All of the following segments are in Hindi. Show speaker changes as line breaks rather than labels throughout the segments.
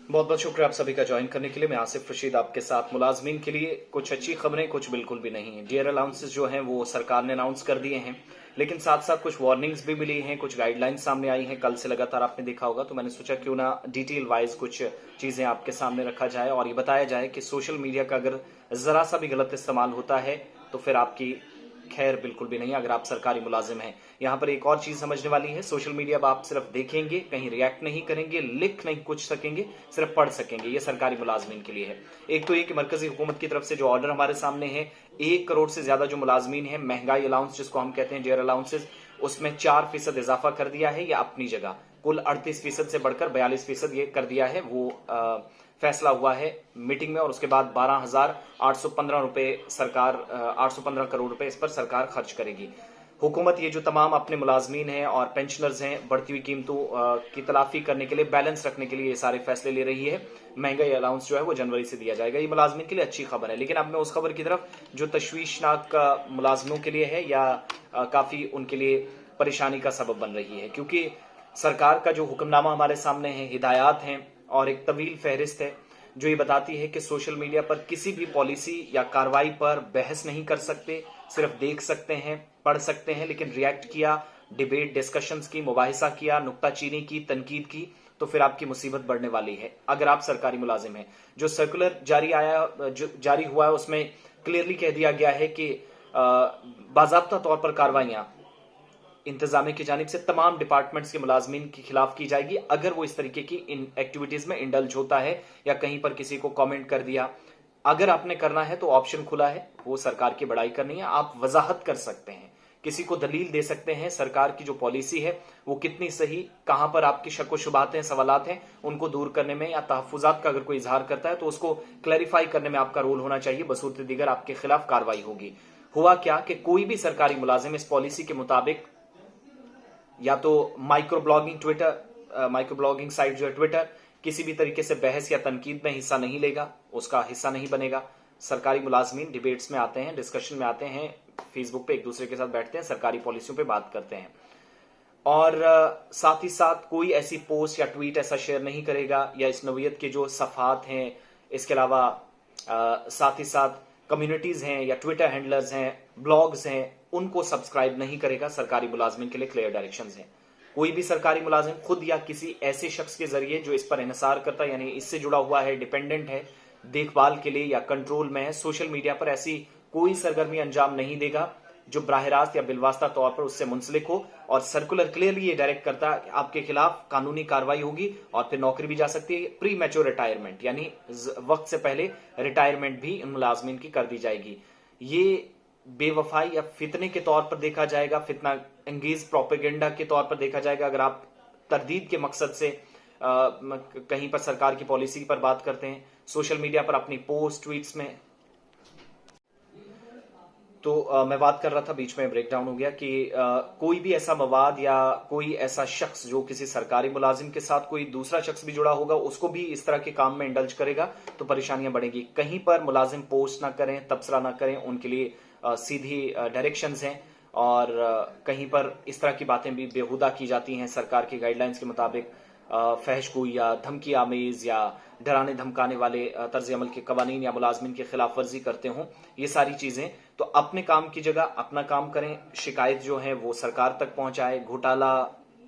बहुत बहुत शुक्रिया आप सभी का ज्वाइन करने के लिए। मैं आसिफ रशीद आपके साथ। मुलाजमीन के लिए कुछ अच्छी खबरें, कुछ बिल्कुल भी नहीं है। डियर अलाउंसेस जो हैं वो सरकार ने अनाउंस कर दिए हैं, लेकिन साथ साथ कुछ वार्निंग्स भी मिली हैं, कुछ गाइडलाइंस सामने आई हैं। कल से लगातार आपने देखा होगा, तो मैंने सोचा क्यों ना डिटेल वाइज कुछ चीजें आपके सामने रखा जाए और ये बताया जाए कि सोशल मीडिया का अगर जरा सा भी गलत इस्तेमाल होता है तो फिर आपकी खैर बिल्कुल भी नहीं, अगर आप सरकारी मुलाजिम हैं। यहाँ पर एक और चीज समझने वाली है, सोशल मीडिया पर आप सिर्फ देखेंगे, कहीं रिएक्ट नहीं करेंगे, लिख नहीं कुछ सकेंगे, सिर्फ पढ़ सकेंगे। ये सरकारी मुलाजमीन के लिए है। एक तो ये कि मरकजी हुकूमत की तरफ से जो ऑर्डर हमारे सामने है, 1 करोड़ से ज्यादा जो मुलाजमीन है, महंगाई अलाउंस जिसको हम कहते हैं, जेयर अलाउंसेज, उसमें 4% इजाफा कर दिया है। या अपनी जगह कुल 38% से बढ़कर 42% ये कर दिया है। वो फैसला हुआ है मीटिंग में, और उसके बाद 12,815 रुपए सरकार 815 करोड़ रुपए इस पर सरकार खर्च करेगी। हुकूमत ये जो तमाम अपने मुलाजमीन हैं और पेंशनर्स हैं, बढ़ती हुई कीमतों की तलाफी करने के लिए, बैलेंस रखने के लिए ये सारे फैसले ले रही है। महंगाई अलाउंस जो है वो जनवरी से दिया जाएगा। ये मुलाजमीन के लिए अच्छी खबर है। लेकिन अब मैं उस खबर की तरफ जो तशवीशनाक मुलाजमों के लिए है या काफी उनके लिए परेशानी का सबब बन रही है, क्योंकि सरकार का जो हुक्मनामा हमारे सामने है, हिदायत हैं और एक तवील फहरिस्त है जो ये बताती है कि सोशल मीडिया पर किसी भी पॉलिसी या कार्रवाई पर बहस नहीं कर सकते, सिर्फ देख सकते हैं, पढ़ सकते हैं। लेकिन रिएक्ट किया, डिबेट डिस्कशंस की, मुबाहिसा किया, नुक्ताचीनी की, तनकीद की, तो फिर आपकी मुसीबत बढ़ने वाली है अगर आप सरकारी मुलाजिम हैं। जो सर्कुलर जारी हुआ है उसमें क्लियरली कह दिया गया है कि बाज़ाब्ता तौर पर कार्रवाइयां इंतजामिया की जानिब से तमाम डिपार्टमेंट्स के मुलाजमीन के खिलाफ की जाएगी अगर वो इस तरीके की इन एक्टिविटीज में इंडल्ज होता है या कहीं पर किसी को कमेंट कर दिया। अगर आपने करना है तो ऑप्शन खुला है, वो सरकार की बड़ाई करनी है, आप वजाहत कर सकते हैं, किसी को दलील दे सकते हैं सरकार की जो पॉलिसी है वो कितनी सही, कहां पर आपकी शक व शुबात हैं, सवालात हैं, उनको दूर करने में या तहफुजात का अगर कोई इजहार करता है तो उसको क्लैरिफाई करने में आपका रोल होना चाहिए। बसूरत दीगर आपके खिलाफ कार्रवाई होगी। हुआ क्या कि कोई भी सरकारी मुलाजिम इस पॉलिसी के मुताबिक या तो माइक्रो ब्लॉगिंग साइट जो है ट्विटर, किसी भी तरीके से बहस या तनकीद में हिस्सा नहीं लेगा, उसका हिस्सा नहीं बनेगा। सरकारी मुलाजमीन डिबेट्स में आते हैं, डिस्कशन में आते हैं, फेसबुक पे एक दूसरे के साथ बैठते हैं, सरकारी पॉलिसियों पे बात करते हैं, और साथ ही साथ कोई ऐसी पोस्ट या ट्वीट ऐसा शेयर नहीं करेगा या इस नौयत के जो सफ़ात हैं, इसके अलावा साथ ही साथ कम्युनिटीज हैं या ट्विटर हैंडलर्स हैं, ब्लॉग्स हैं, उनको सब्सक्राइब नहीं करेगा। सरकारी मुलाजमिन के लिए क्लियर डायरेक्शंस हैं। कोई भी सरकारी मुलाजिम खुद या किसी ऐसे शख्स के जरिए जो इस पर इन्हिसार करता है, यानी इससे जुड़ा हुआ है, डिपेंडेंट है, देखभाल के लिए या कंट्रोल में है, सोशल मीडिया पर ऐसी कोई सरगर्मी अंजाम नहीं देगा जो बराह रास्त या बिलवास्ता तौर पर उससे मुंसलिक हो। और सर्कुलर क्लियरली ये डायरेक्ट करता है कि आपके खिलाफ कानूनी कार्रवाई होगी और फिर नौकरी भी जा सकती है। प्री मैच्योर रिटायरमेंट यानी वक्त से पहले रिटायरमेंट भी इन मुलाजमीन की कर दी जाएगी। ये बेवफाई या फितने के तौर पर देखा जाएगा, फितना अंगेज प्रोपेगेंडा के तौर पर देखा जाएगा अगर आप तरदीद के मकसद से कहीं पर सरकार की पॉलिसी पर बात करते हैं सोशल मीडिया पर अपनी पोस्ट ट्वीट्स में। तो मैं बात कर रहा था, बीच में ब्रेकडाउन हो गया कि कोई भी ऐसा मवाद या कोई ऐसा शख्स जो किसी सरकारी मुलाजिम के साथ कोई दूसरा शख्स भी जुड़ा होगा, उसको भी इस तरह के काम में इंडल्ज करेगा तो परेशानियां बढ़ेगी। कहीं पर मुलाजिम पोस्ट ना करें, तबसरा ना करें, उनके लिए सीधी डायरेक्शंस हैं, और कहीं पर इस तरह की बातें भी बेहुदा की जाती हैं सरकार की गाइडलाइंस के मुताबिक। फहशगोई या धमकी आमेज या डराने धमकाने वाले तर्ज अमल के कवानीन या मुलाजमिन की खिलाफ वर्जी करते हों, ये सारी चीजें, तो अपने काम की जगह अपना काम करें। शिकायत जो है वो सरकार तक पहुंचाए। घोटाला,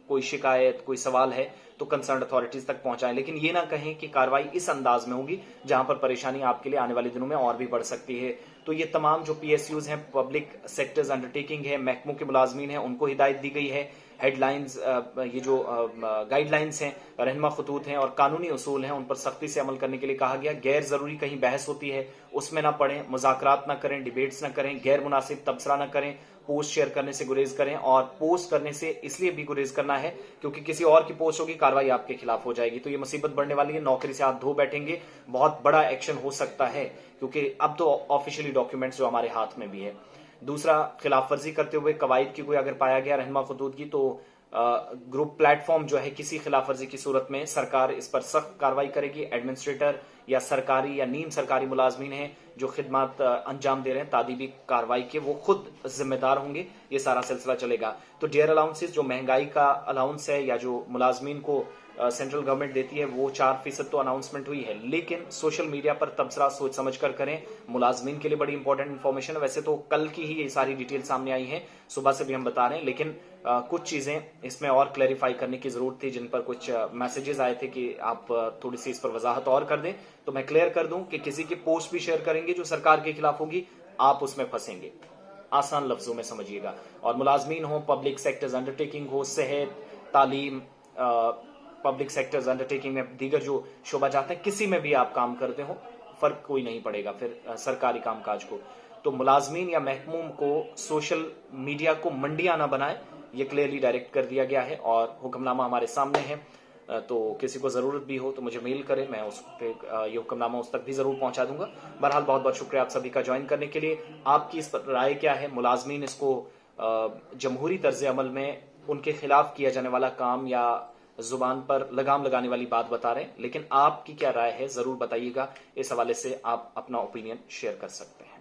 कोई शिकायत, कोई सवाल है तो कंसर्न अथॉरिटीज तक पहुंचाएं, लेकिन ये ना कहें कि कार्रवाई इस अंदाज में होगी जहां पर परेशानी आपके लिए आने वाले दिनों में और भी बढ़ सकती है। तो ये तमाम जो PSUs हैं, पब्लिक सेक्टर्स अंडरटेकिंग है, महकमों के मुलाजमीन हैं, उनको हिदायत दी गई है। हेडलाइंस, ये जो गाइडलाइंस हैं, रहनुमा खतूत हैं और कानूनी उसूल हैं, उन पर सख्ती से अमल करने के लिए कहा गया। गैर जरूरी कहीं बहस होती है उसमें ना पढ़ें, मुज़ाकरात ना करें, डिबेट्स ना करें, गैर मुनासिब तबसरा ना करें, पोस्ट शेयर करने से गुरेज करें। और पोस्ट करने से इसलिए भी गुरेज करना है क्योंकि किसी और की पोस्ट होगी, कार्रवाई आपके खिलाफ हो जाएगी, तो ये मुसीबत बढ़ने वाली है। नौकरी से हाथ धो बैठेंगे, बहुत बड़ा एक्शन हो सकता है, क्योंकि अब तो ऑफिशियली डॉक्यूमेंट्स जो हमारे हाथ में भी है। दूसरा, खिलाफ वर्जी करते हुए कवायद की कोई अगर पाया गया रहनुमा खतूत की, तो ग्रुप प्लेटफॉर्म जो है, किसी खिलाफ वर्जी की सूरत में सरकार इस पर सख्त कार्रवाई करेगी। एडमिनिस्ट्रेटर या सरकारी या नीम सरकारी मुलाजमीन हैं जो खिदमत अंजाम दे रहे हैं तादीबी कार्रवाई के, वो खुद जिम्मेदार होंगे। ये सारा सिलसिला चलेगा। तो डियर अलाउंसेस, जो महंगाई का अलाउंस है या जो मुलाजमीन को सेंट्रल गवर्नमेंट देती है वो 4% तो अनाउंसमेंट हुई है, लेकिन सोशल मीडिया पर तबसरा सोच समझ कर करें। मुलाजमीन के लिए बड़ी इंपॉर्टेंट इन्फॉर्मेशन है। वैसे तो कल की ही ये सारी डिटेल सामने आई है, सुबह से भी हम बता रहे हैं, लेकिन कुछ चीजें इसमें और क्लैरिफाई करने की जरूरत थी, जिन पर कुछ मैसेजेस आए थे कि आप थोड़ी सी इस पर वजाहत और कर दें। तो मैं क्लियर कर दूं कि किसी की पोस्ट भी शेयर करेंगे जो सरकार के खिलाफ होगी, आप उसमें फंसेंगे। आसान लफ्जों में समझिएगा। और मुलाजमीन हो, पब्लिक सेक्टर्स अंडरटेकिंग हो, सेहत, तालीम, पब्लिक सेक्टर्स अंडरटेकिंग में दीगर जो शोबा जाते हैं, किसी में भी आप काम करते हो, फर्क कोई नहीं पड़ेगा फिर सरकारी कामकाज को। तो मुलाजमीन या महकूम को सोशल मीडिया को मंडिया ना बनाए, ये क्लियरली डायरेक्ट कर दिया गया है और हुक्मनामा हमारे सामने है। तो किसी को जरूरत भी हो तो मुझे मेल करें, मैं उस पे ये हुक्मनामा उस तक भी जरूर पहुंचा दूंगा। बहरहाल बहुत बहुत शुक्रिया आप सभी का ज्वाइन करने के लिए। आपकी इस पर राय क्या है? मुलाजमीन इसको जमहूरी तर्ज अमल में उनके खिलाफ किया जाने वाला काम या जुबान पर लगाम लगाने वाली बात बता रहे हैं, लेकिन आपकी क्या राय है जरूर बताइएगा। इस हवाले से आप अपना ओपिनियन शेयर कर सकते हैं।